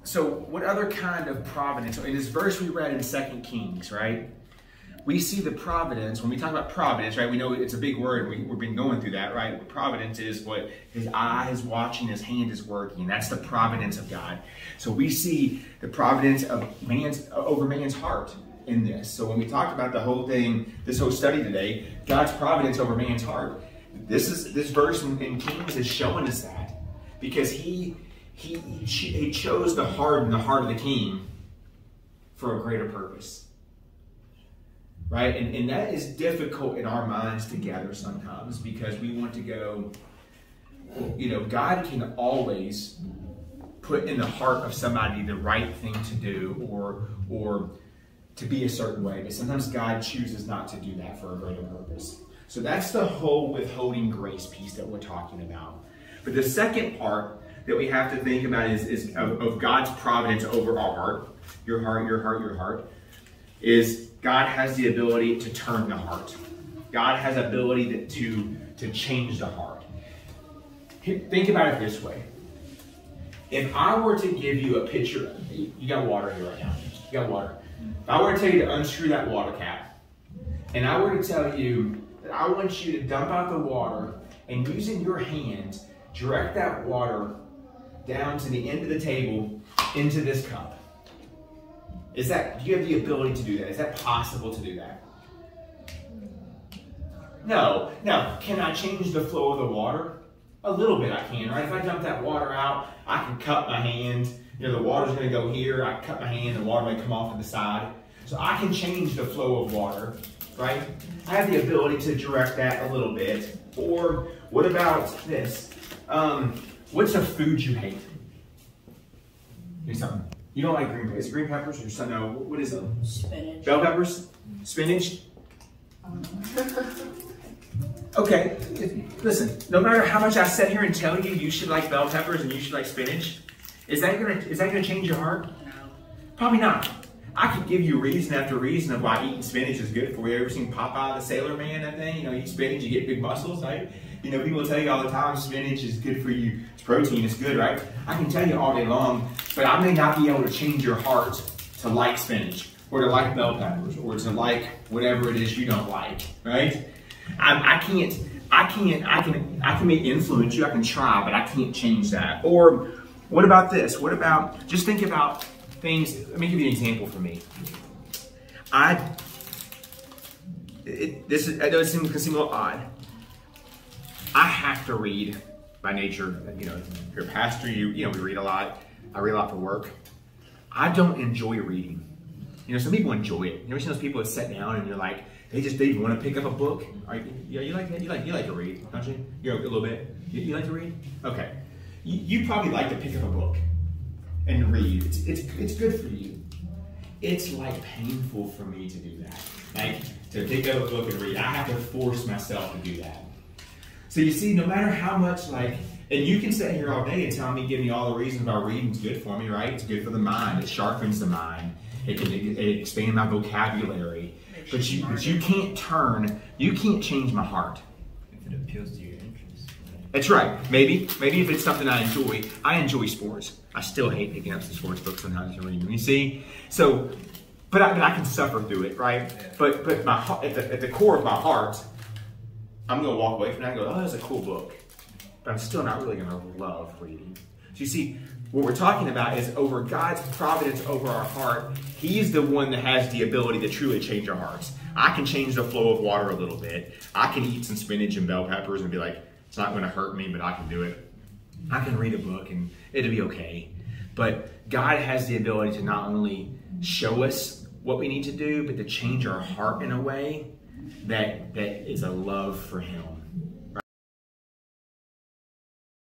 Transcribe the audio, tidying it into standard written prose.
So what other kind of providence? In this verse we read in 2 Kings, right? We see the providence, when we talk about providence, right? We know it's a big word. We've been going through that, right? Providence is what his eye is watching, his hand is working. That's the providence of God. So we see the providence of over man's heart in this. So when we talk about the whole thing, this whole study today, God's providence over man's heart, this verse in Kings is showing us that, because he chose to harden the heart of the king for a greater purpose. Right? And that is difficult in our minds to gather sometimes, because we want to go, you know, God can always put in the heart of somebody the right thing to do or to be a certain way. But sometimes God chooses not to do that for a greater purpose. So that's the whole withholding grace piece that we're talking about. But the second part that we have to think about is of God's providence over our heart, your heart, is God has the ability to turn the heart. God has the ability to change the heart. Think about it this way. If I were to give you a picture, you got water here right now. You got water. If I were to tell you to unscrew that water cap, and I were to tell you that I want you to dump out the water and using your hand, direct that water down to the end of the table into this cup. Do you have the ability to do that? Is that possible to do that? No. Now, can I change the flow of the water? A little bit I can, right? If I dump that water out, I can cut my hand. You know, the water's going to go here. I cut my hand, the water may come off to the side. So I can change the flow of water, right? I have the ability to direct that a little bit. Or what about this? What's a food you hate? Here's something. You don't like green peppers. Is it green peppers or something? No, what is it? Spinach. Bell peppers? Spinach? Okay, listen, no matter how much I sit here and tell you you should like bell peppers and you should like spinach, is that gonna change your heart? No. Probably not. I could give you reason after reason of why eating spinach is good for you. Ever seen Popeye the Sailor Man, that thing? You know, eat spinach, you get big muscles, right? You know, people tell you all the time spinach is good for you. It's protein, it's good, right? I can tell you all day long, but I may not be able to change your heart to like spinach or to like bell peppers or to like whatever it is you don't like, right? I can influence you, I can try, but I can't change that. Or what about this? What about, just think about things, let me give you an example for me. I know it can seem a little odd. I have to read by nature. You know, you're a pastor, you know, we read a lot. I read a lot for work. I don't enjoy reading. You know, some people enjoy it. You ever seen those people that sit down and you're like, they want to pick up a book? Right? Yeah, you like that? You like to read, don't you? You're a little bit. You like to read? Okay. You probably like to pick up a book and read. It's good for you. It's like painful for me to do that. Like to pick up a book and read. I have to force myself to do that. So you see, no matter how much and you can sit here all day and tell me, give me all the reasons why reading's good for me, right? It's good for the mind. It sharpens the mind. It expands my vocabulary. But you can't change my heart. If it appeals to your interests. That's right. Maybe if it's something I enjoy sports. I still hate picking up some sports books sometimes and reading them. You see? So, but I can suffer through it, right? Yeah. But my heart, at the core of my heart, I'm gonna walk away from that and go, oh, that's a cool book. But I'm still not really gonna love reading. So you see, what we're talking about is over God's providence over our heart. He's the one that has the ability to truly change our hearts. I can change the flow of water a little bit. I can eat some spinach and bell peppers and be like, it's not gonna hurt me, but I can do it. I can read a book and it'll be okay. But God has the ability to not only show us what we need to do, but to change our heart in a way that is a love for Him.